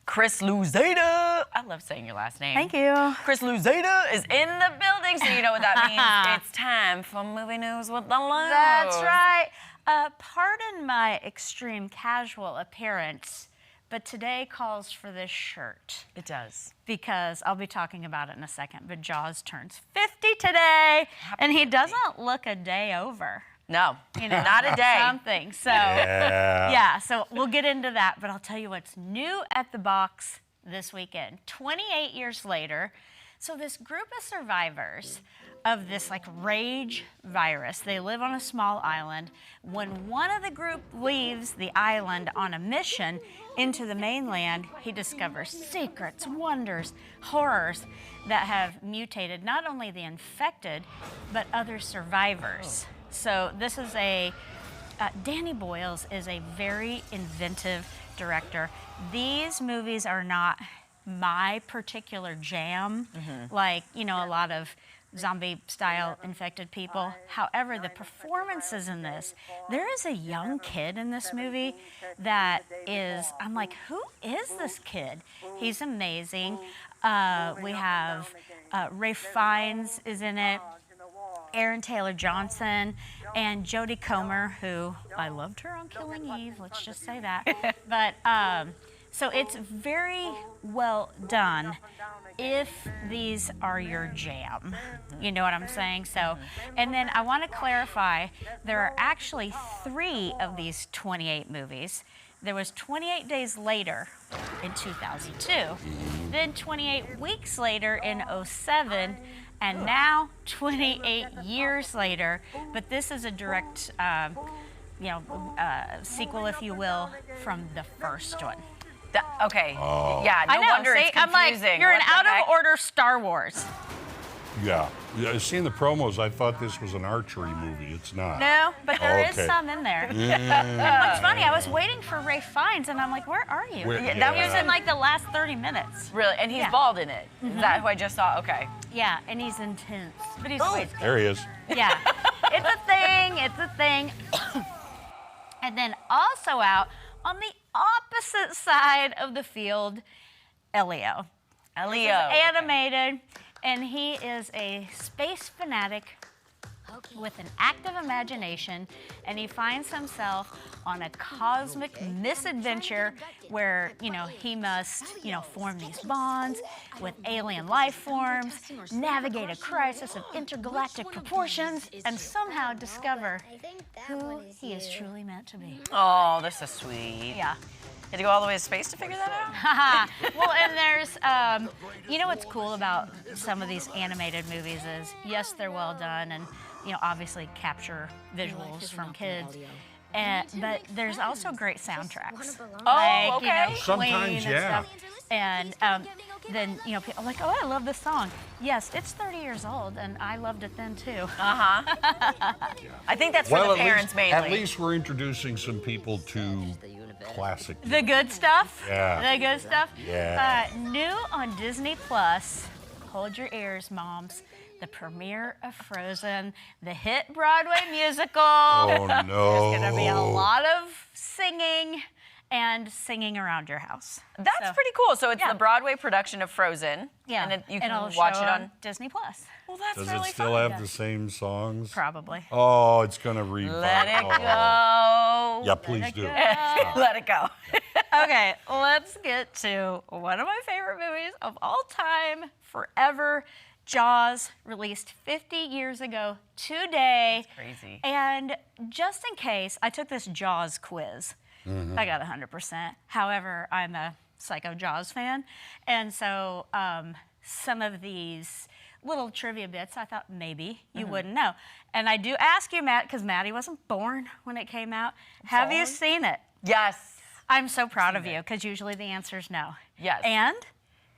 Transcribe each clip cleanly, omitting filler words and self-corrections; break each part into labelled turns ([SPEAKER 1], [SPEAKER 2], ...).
[SPEAKER 1] Chris Louzada. I love saying your last name.
[SPEAKER 2] Thank you.
[SPEAKER 1] Chris Louzada is in the building, so you know what that means. It's time for movie news with the Louz.
[SPEAKER 2] That's right. Pardon my extreme casual appearance, but today calls for this shirt.
[SPEAKER 1] It does.
[SPEAKER 2] Because I'll be talking about it in a second, but Jaws turns 50 today, and he doesn't look a day over.
[SPEAKER 1] No, not a day.
[SPEAKER 2] Something. So, yeah, so we'll get into that, but I'll tell you what's new at the box this weekend. 28 years later, so this group of survivors of this like rage virus, they live on a small island. When one of the group leaves the island on a mission into the mainland, he discovers secrets, wonders, horrors that have mutated not only the infected, but other survivors. So this is Danny Boyles is a very inventive director. These movies are not my particular jam, like, you know, a lot of zombie-style infected people. However, the performances in this, there is a young kid in this movie that is, I'm like, who is this kid? He's amazing. We have Ralph Fiennes is in it. Aaron Taylor Johnson, and Jodie Comer, who I loved her on Killing Eve, let's just say that. But, so it's very well done if these are your jam. You know what I'm saying? So, and then I want to clarify, there are actually 3 of these 28 movies. There was 28 Days Later in 2002, then 28 Weeks Later in 2007, and now 28 years later, but this is a direct, sequel, if you will, from the first one.
[SPEAKER 1] Okay. Yeah, no wonder it's confusing.
[SPEAKER 2] I'm like, you're an out-of-order Star Wars.
[SPEAKER 3] Yeah. Seeing the promos, I thought this was an archery movie. It's not.
[SPEAKER 2] No, but there is some in there. What's funny, I was waiting for Ralph Fiennes, and I'm like, where are you? That was in like the last 30 minutes.
[SPEAKER 1] Really? And he's bald in it. Is that who I just saw? Okay.
[SPEAKER 2] Yeah, and he's intense. But he's always good.
[SPEAKER 3] There he is.
[SPEAKER 2] Yeah. It's a thing. It's a thing. And then also out on the opposite side of the field, Elio.
[SPEAKER 1] Elio.
[SPEAKER 2] Animated. And he is a space fanatic with an active imagination, and he finds himself on a cosmic misadventure where, you know, he must, you know, form these bonds with alien life forms, navigate a crisis of intergalactic proportions, and somehow discover who he is truly meant to be.
[SPEAKER 1] Oh, this is sweet.
[SPEAKER 2] Yeah.
[SPEAKER 1] You had to go all the way to space to figure that out?
[SPEAKER 2] Well, and there's, you know what's cool about some of these animated movies is, yes, they're well done and, you know, obviously capture visuals from kids. But there's also great soundtracks.
[SPEAKER 1] Oh, okay.
[SPEAKER 2] You know,
[SPEAKER 3] Sometimes,
[SPEAKER 2] Queen
[SPEAKER 3] yeah.
[SPEAKER 2] And stuff. And then, you know, people are like, oh, I love this song. Yes, it's 30 years old, and I loved it then, too.
[SPEAKER 1] I think that's for the parents mainly.
[SPEAKER 3] At least we're introducing some people to classic.
[SPEAKER 2] The good stuff?
[SPEAKER 3] Yeah.
[SPEAKER 2] The good stuff?
[SPEAKER 3] Yeah.
[SPEAKER 2] New on Disney Plus, hold your ears, moms, the premiere of Frozen, the hit Broadway musical.
[SPEAKER 3] Oh, no.
[SPEAKER 2] There's going to be a lot of singing and singing around your house.
[SPEAKER 1] That's pretty cool. So it's the Broadway production of Frozen.
[SPEAKER 2] Yeah.
[SPEAKER 1] And you can
[SPEAKER 2] it'll
[SPEAKER 1] watch
[SPEAKER 2] show
[SPEAKER 1] it on
[SPEAKER 2] Disney Plus.
[SPEAKER 1] Well, that's
[SPEAKER 3] Does
[SPEAKER 1] really
[SPEAKER 3] it still
[SPEAKER 1] fun.
[SPEAKER 3] have the same songs?
[SPEAKER 2] Probably.
[SPEAKER 3] Oh, it's going to revive.
[SPEAKER 1] Let it go.
[SPEAKER 3] Yeah, please do.
[SPEAKER 1] Let it go.
[SPEAKER 2] Okay, let's get to one of my favorite movies of all time, forever. Jaws, released 50 years ago today.
[SPEAKER 1] That's crazy.
[SPEAKER 2] And just in case, I took this Jaws quiz. I got 100%. However, I'm a psycho Jaws fan. And so some of these little trivia bits, I thought maybe you wouldn't know. And I do ask you, Matt, because Maddie wasn't born when it came out. Have you seen it?
[SPEAKER 1] Yes.
[SPEAKER 2] I'm so proud of you, because usually the answer is no.
[SPEAKER 1] Yes.
[SPEAKER 2] And?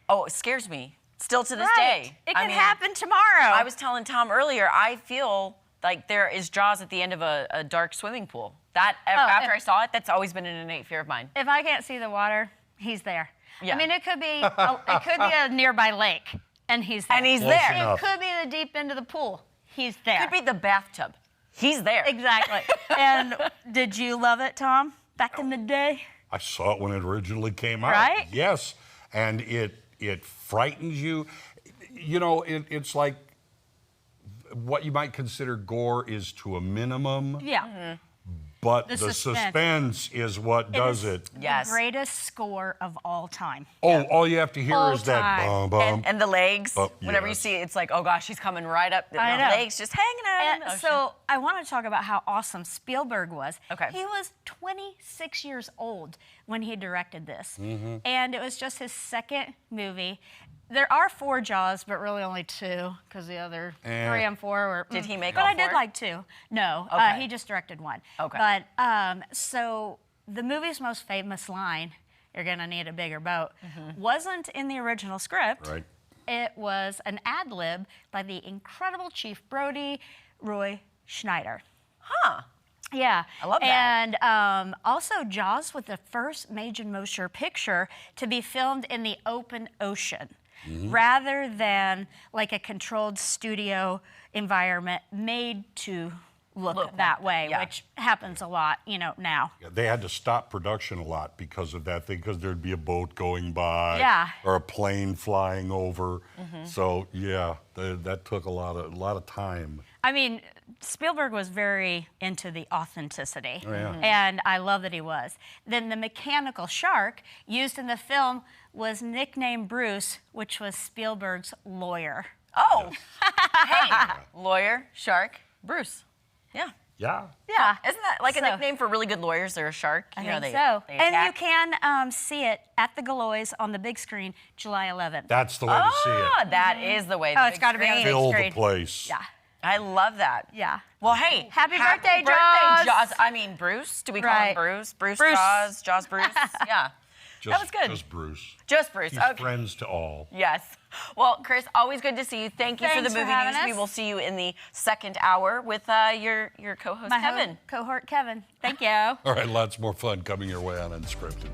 [SPEAKER 1] Oh, it scares me. Still to this
[SPEAKER 2] Right.
[SPEAKER 1] day.
[SPEAKER 2] It could happen tomorrow.
[SPEAKER 1] I was telling Tom earlier, I feel like there is Jaws at the end of a dark swimming pool. After I saw it, that's always been an innate fear of mine.
[SPEAKER 2] If I can't see the water, he's there.
[SPEAKER 1] Yeah.
[SPEAKER 2] I mean, it could be a nearby lake, and he's there.
[SPEAKER 1] And he's
[SPEAKER 3] Close
[SPEAKER 1] there.
[SPEAKER 3] enough.
[SPEAKER 2] It could be the deep end of the pool. He's there.
[SPEAKER 1] Could be the bathtub. He's there.
[SPEAKER 2] Exactly. And did you love it, Tom? Back in the day?
[SPEAKER 3] I saw it when it originally came out.
[SPEAKER 2] Right?
[SPEAKER 3] Yes, and it frightens you. You know, it's like what you might consider gore is to a minimum.
[SPEAKER 2] Yeah.
[SPEAKER 3] But
[SPEAKER 2] The
[SPEAKER 3] the
[SPEAKER 2] suspense.
[SPEAKER 3] suspense is what does it.
[SPEAKER 1] Yes.
[SPEAKER 2] The greatest score of all time.
[SPEAKER 3] Oh, all you have to hear
[SPEAKER 2] All
[SPEAKER 3] is that
[SPEAKER 2] time.
[SPEAKER 3] bum bum.
[SPEAKER 1] And the legs,
[SPEAKER 3] Oh,
[SPEAKER 1] whenever you
[SPEAKER 3] yes.
[SPEAKER 1] see it, it's like, oh gosh, she's coming right up.
[SPEAKER 2] I
[SPEAKER 1] The
[SPEAKER 2] know.
[SPEAKER 1] legs just hanging out. in the
[SPEAKER 2] And
[SPEAKER 1] ocean.
[SPEAKER 2] so I want to talk about how awesome Spielberg was.
[SPEAKER 1] Okay.
[SPEAKER 2] He was 26 years old when he directed this.
[SPEAKER 3] Mm-hmm.
[SPEAKER 2] And it was just his second movie. There are 4 Jaws, but really only 2, because the other 3 and 4 were.
[SPEAKER 1] Did he make
[SPEAKER 2] But
[SPEAKER 1] all
[SPEAKER 2] I did
[SPEAKER 1] 4?
[SPEAKER 2] like 2. No,
[SPEAKER 1] Okay.
[SPEAKER 2] he just directed 1.
[SPEAKER 1] Okay.
[SPEAKER 2] But so the movie's most famous line, "You're gonna need a bigger boat," wasn't in the original script.
[SPEAKER 3] Right.
[SPEAKER 2] It was an ad lib by the incredible Chief Brody, Roy Schneider.
[SPEAKER 1] Huh.
[SPEAKER 2] Yeah.
[SPEAKER 1] I love that.
[SPEAKER 2] And also, Jaws was the first major motion picture to be filmed in the open ocean rather than like a controlled studio environment made to look that way,
[SPEAKER 1] yeah.
[SPEAKER 2] which happens a lot, now.
[SPEAKER 3] Yeah, they had to stop production a lot because of that thing, because there'd be a boat going by
[SPEAKER 2] Yeah.
[SPEAKER 3] or a plane flying over. So yeah, that took a lot of time.
[SPEAKER 2] I mean, Spielberg was very into the authenticity,
[SPEAKER 3] Oh, yeah.
[SPEAKER 2] and I love that he was. Then the mechanical shark used in the film was nicknamed Bruce, which was Spielberg's lawyer.
[SPEAKER 1] Oh. Hey, lawyer, shark, Bruce. Yeah.
[SPEAKER 3] Yeah.
[SPEAKER 2] Yeah.
[SPEAKER 1] Isn't that like a
[SPEAKER 2] So-
[SPEAKER 1] nickname for really good lawyers? They're a shark.
[SPEAKER 2] I
[SPEAKER 1] You know,
[SPEAKER 2] think
[SPEAKER 1] they,
[SPEAKER 2] so.
[SPEAKER 1] they
[SPEAKER 2] And you
[SPEAKER 1] attack.
[SPEAKER 2] can see it at the Galois on the big screen, July 11th.
[SPEAKER 3] That's the way to see
[SPEAKER 1] Ah,
[SPEAKER 3] it.
[SPEAKER 1] that is the way.
[SPEAKER 2] Oh,
[SPEAKER 1] the
[SPEAKER 2] it's
[SPEAKER 1] big
[SPEAKER 2] gotta be on the
[SPEAKER 1] screen.
[SPEAKER 2] big
[SPEAKER 3] Fill the
[SPEAKER 2] screen.
[SPEAKER 3] place.
[SPEAKER 2] Yeah.
[SPEAKER 1] I love that.
[SPEAKER 2] Yeah.
[SPEAKER 1] Well, hey,
[SPEAKER 2] Happy birthday, Jaws.
[SPEAKER 1] I mean, Bruce. Do we call
[SPEAKER 2] Right.
[SPEAKER 1] him Bruce? Bruce.
[SPEAKER 2] Bruce.
[SPEAKER 1] Jaws Bruce. Yeah.
[SPEAKER 3] Just,
[SPEAKER 1] was good.
[SPEAKER 3] Just Bruce.
[SPEAKER 1] Just Bruce.
[SPEAKER 3] He's
[SPEAKER 1] Okay.
[SPEAKER 3] friends to all.
[SPEAKER 1] Yes. Well, Chris, always good to see you. Thank you for the
[SPEAKER 2] Thanks for
[SPEAKER 1] movie
[SPEAKER 2] having
[SPEAKER 1] news. We
[SPEAKER 2] us.
[SPEAKER 1] will see you in the second hour with your co-host
[SPEAKER 2] My
[SPEAKER 1] Kevin.
[SPEAKER 2] cohort, Kevin. Thank you.
[SPEAKER 3] All right, lots more fun coming your way on Unscripted.